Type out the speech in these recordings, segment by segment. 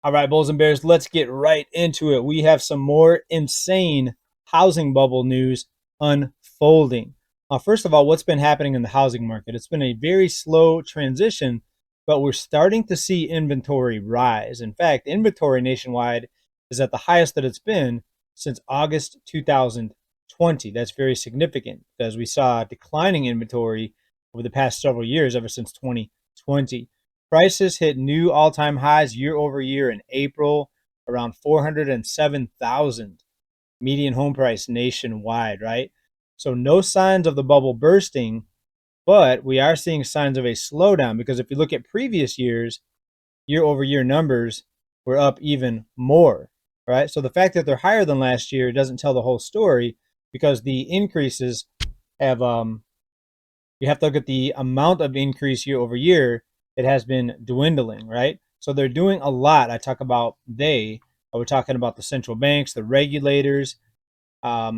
All right, Bulls and Bears, let's get right into it. We have some more insane housing bubble news unfolding. First of all, what's been happening in the housing market? It's been a very slow transition, but we're starting to see inventory rise. In fact, inventory nationwide is at the highest that it's been since August 2020. That's very significant because we saw declining inventory over the past several years, ever since 2020. Prices hit new all-time highs year over year in April, around 407,000 median home price nationwide, right? So no signs of the bubble bursting, but we are seeing signs of a slowdown because if you look at previous years, year over year numbers were up even more, right? So the fact that they're higher than last year doesn't tell the whole story because the increases have you have to look at the amount of increase year over year. It has been dwindling, right? So they're doing a lot. I talk about we're talking about the central banks, the regulators, a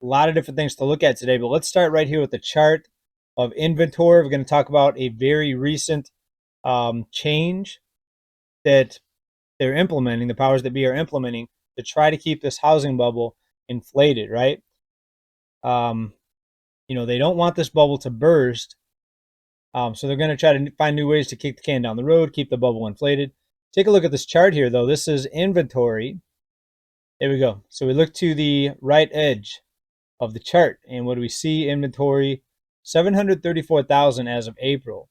lot of different things to look at today. But let's start right here with the chart of inventory. We're going to talk about a very recent change that they're implementing, the powers that be are implementing to try to keep this housing bubble inflated, right? Um, they don't want this bubble to burst. So they're going to try to find new ways to kick the can down the road, keep the bubble inflated. Take a look at this chart here, though. This is inventory. There we go. So we look to the right edge of the chart, and what do we see? Inventory, 734,000 as of April.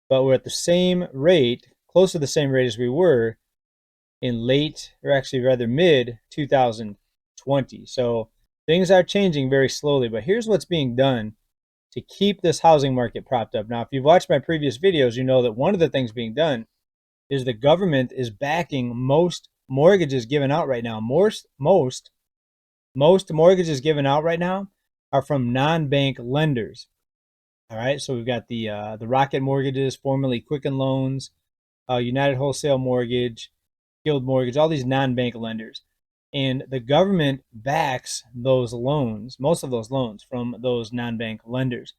But we're at the same rate, close to the same rate as we were in late, or actually rather mid 2020. So things are changing very slowly, but here's what's being done to keep this housing market propped up. Now, if you've watched my previous videos, you know that one of the things being done is the government is backing most mortgages given out right now. Most mortgages given out right now are from non-bank lenders. All right, so we've got the Rocket Mortgages, formerly Quicken Loans, United Wholesale Mortgage, Guild Mortgage, all these non-bank lenders. And the government backs those loans, most of those loans from those non-bank lenders.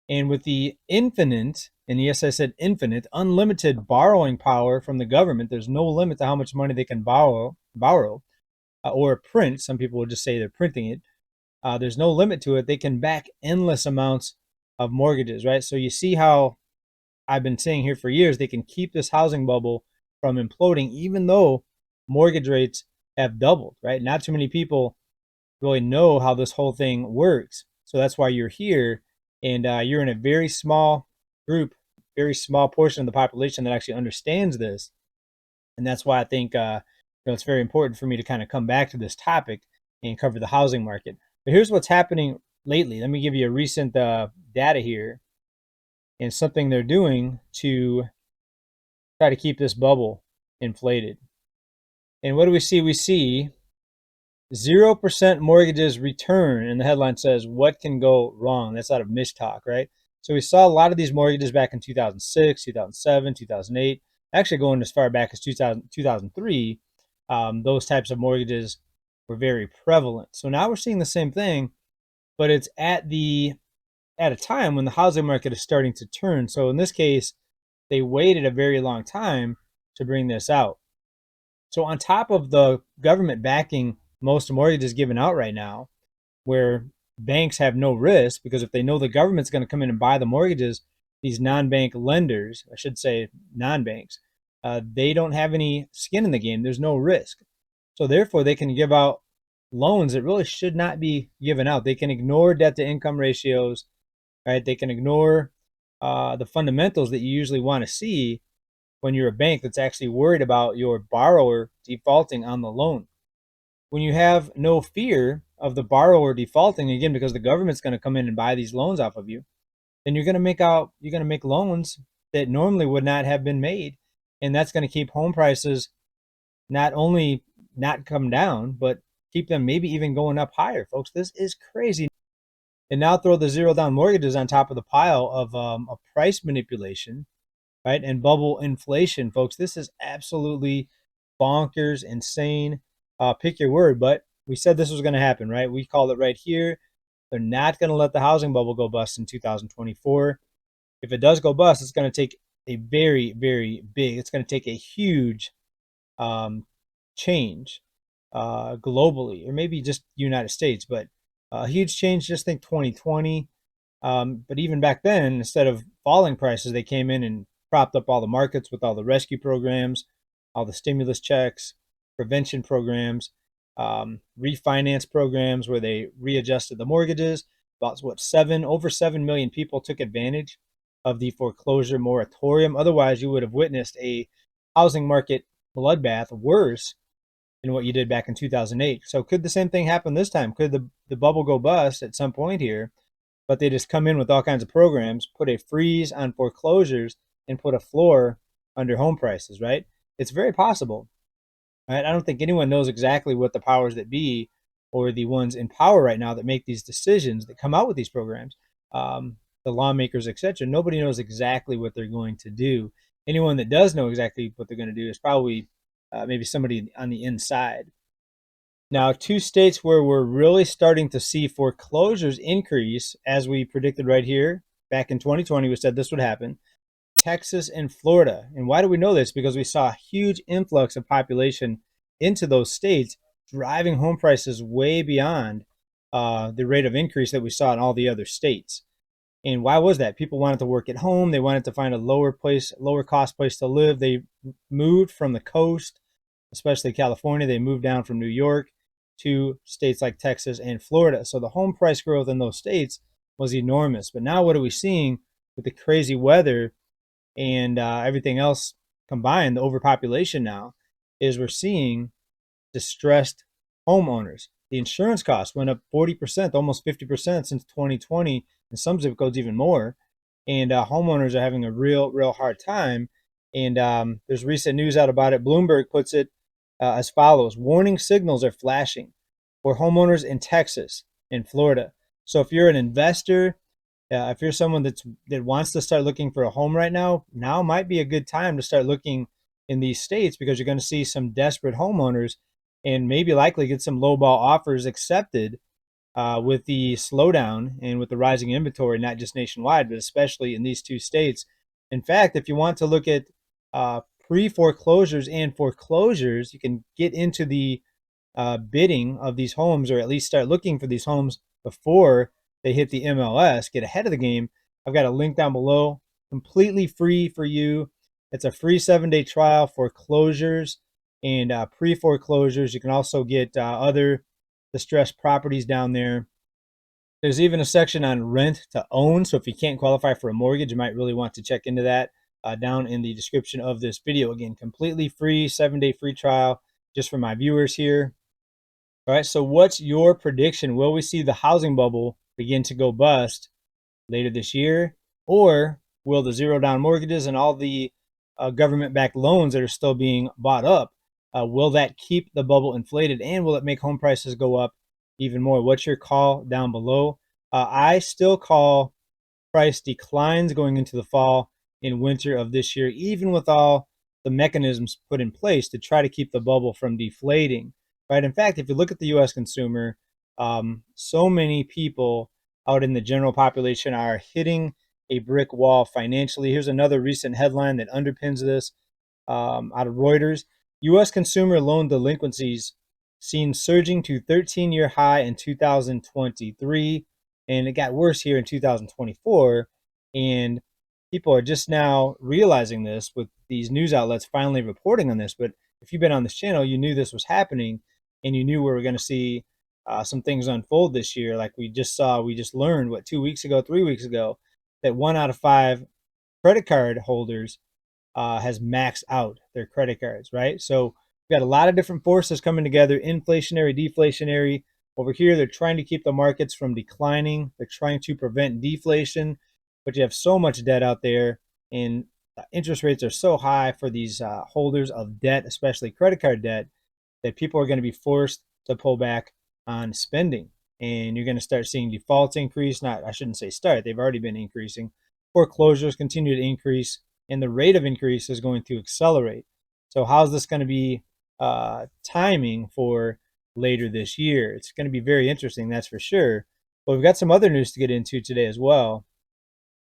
And with the infinite, and yes, I said infinite, unlimited borrowing power from the government, there's no limit to how much money they can borrow or print. Some people would just say they're printing it. There's no limit to it. They can back endless amounts of mortgages, right? So you see how I've been saying here for years, they can keep this housing bubble from imploding, even though mortgage rates have doubled, right? Not too many people really know how this whole thing works. So that's why you're here, and you're in a very small group, very small portion of the population that actually understands this. And that's why I think it's very important for me to kind of come back to this topic and cover the housing market. But here's what's happening lately. Let me give you a recent data here and something they're doing to try to keep this bubble inflated. And what do we see? We see 0% mortgages return, and the headline says, "What can go wrong?" That's out of Mishtalk, right? So we saw a lot of these mortgages back in 2006, 2007, 2008, actually going as far back as 2003. Those types of mortgages were very prevalent. So now we're seeing the same thing, but it's at a time when the housing market is starting to turn. So in this case, they waited a very long time to bring this out. So on top of the government backing most mortgages given out right now, where banks have no risk because if they know the government's going to come in and buy the mortgages, these non-bank lenders, I should say non-banks, they don't have any skin in the game. There's no risk. So therefore, they can give out loans that really should not be given out. They can ignore debt to income ratios, right? They can ignore the fundamentals that you usually want to see when you're a bank that's actually worried about your borrower defaulting on the loan. When you have no fear of the borrower defaulting, again, because the government's going to come in and buy these loans off of you, then you're going to make loans that normally would not have been made. And that's going to keep home prices not only not come down, but keep them maybe even going up higher, folks. This is crazy. And now throw the zero down mortgages on top of the pile of price manipulation, right? And bubble inflation, folks. This is absolutely bonkers, insane. Pick your word, but we said this was going to happen, right? We called it right here. They're not going to let the housing bubble go bust in 2024. If it does go bust, it's going to take a very, very big, it's going to take a huge change globally, or maybe just United States, but a huge change. Just think 2020. But even back then, instead of falling prices, they came in and propped up all the markets with all the rescue programs, all the stimulus checks, prevention programs, refinance programs where they readjusted the mortgages. About what, over 7 million people took advantage of the foreclosure moratorium. Otherwise, you would have witnessed a housing market bloodbath worse than what you did back in 2008. So could the same thing happen this time? Could the bubble go bust at some point here? But they just come in with all kinds of programs, put a freeze on foreclosures, and put a floor under home prices, right? It's very possible. Right? I don't think anyone knows exactly what the powers that be or the ones in power right now that make these decisions, that come out with these programs, the lawmakers, etc. Nobody knows exactly what they're going to do. Anyone that does know exactly what they're going to do is probably maybe somebody on the inside. Now, two states where we're really starting to see foreclosures increase, as we predicted right here back in 2020, we said this would happen: Texas and Florida. And why do we know this? Because we saw a huge influx of population into those states, driving home prices way beyond the rate of increase that we saw in all the other states. And why was that? People wanted to work at home. They wanted to find a lower cost place to live. They moved from the coast, especially California. They moved down from New York to states like Texas and Florida. So the home price growth in those states was enormous. But now what are we seeing with the crazy weather and everything else combined, the overpopulation now, is we're seeing distressed homeowners. The insurance costs went up 40%, almost 50% since 2020, and some zip codes even more. And homeowners are having a real hard time. And there's recent news out about it. Bloomberg puts it as follows: warning signals are flashing for homeowners in Texas and Florida. So if you're an investor, if you're someone that wants to start looking for a home right now, now might be a good time to start looking in these states, because you're going to see some desperate homeowners and maybe likely get some lowball offers accepted with the slowdown and with the rising inventory, not just nationwide, but especially in these two states. In fact, if you want to look at pre-foreclosures and foreclosures, you can get into the bidding of these homes, or at least start looking for these homes before they hit the MLS, get ahead of the game. I've got a link down below, completely free for you. It's a free 7-day trial, foreclosures and pre-foreclosures. You can also get other distressed properties down there. There's even a section on rent to own. So if you can't qualify for a mortgage, you might really want to check into that down in the description of this video. Again, completely free, 7-day free trial just for my viewers here. All right, so what's your prediction? Will we see the housing bubble begin to go bust later this year? Or will the zero down mortgages and all the government-backed loans that are still being bought up, will that keep the bubble inflated, and will it make home prices go up even more? What's your call down below? I still call price declines going into the fall and winter of this year, even with all the mechanisms put in place to try to keep the bubble from deflating. Right? In fact, if you look at the U.S. consumer, so many people out in the general population are hitting a brick wall financially. Here's another recent headline that underpins this out of Reuters. U.S. consumer loan delinquencies seen surging to 13-year high in 2023, and it got worse here in 2024. And people are just now realizing this with these news outlets finally reporting on this. But if you've been on this channel, you knew this was happening, and you knew we were going to see some things unfold this year. Like we just learned, what, 2 weeks ago, 3 weeks ago, that 1 out of 5 credit card holders has maxed out their credit cards, right? So we've got a lot of different forces coming together: inflationary, deflationary. Over here, they're trying to keep the markets from declining. They're trying to prevent deflation, but you have so much debt out there, and interest rates are so high for these holders of debt, especially credit card debt, that people are going to be forced to pull back on spending. And you're going to start seeing defaults increase. Not, I shouldn't say start, they've already been increasing. Foreclosures continue to increase, and the rate of increase is going to accelerate. So how's this going to be timing for later this year? It's going to be very interesting, that's for sure. But we've got some other news to get into today as well.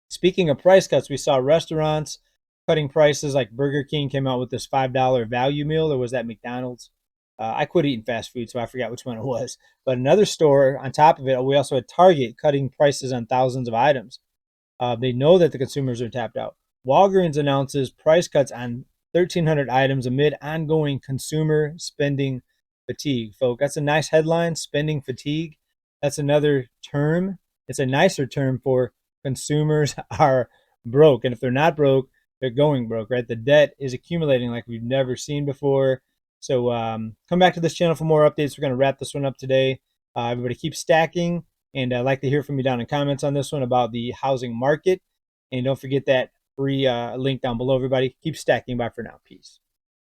Speaking of price cuts, we saw restaurants cutting prices. Like Burger King came out with this $5 value meal, or was that McDonald's? I quit eating fast food, so I forgot which one it was. But another store on top of it, we also had Target cutting prices on thousands of items. They know that the consumers are tapped out. Walgreens announces price cuts on 1,300 items amid ongoing consumer spending fatigue. Folks, that's a nice headline, spending fatigue. That's another term. It's a nicer term for consumers are broke. And if they're not broke, they're going broke, right? The debt is accumulating like we've never seen before. So come back to this channel for more updates. We're going to wrap this one up today. Everybody keep stacking. And I'd like to hear from you down in comments on this one about the housing market. And don't forget that free link down below, everybody. Keep stacking. Bye for now. Peace.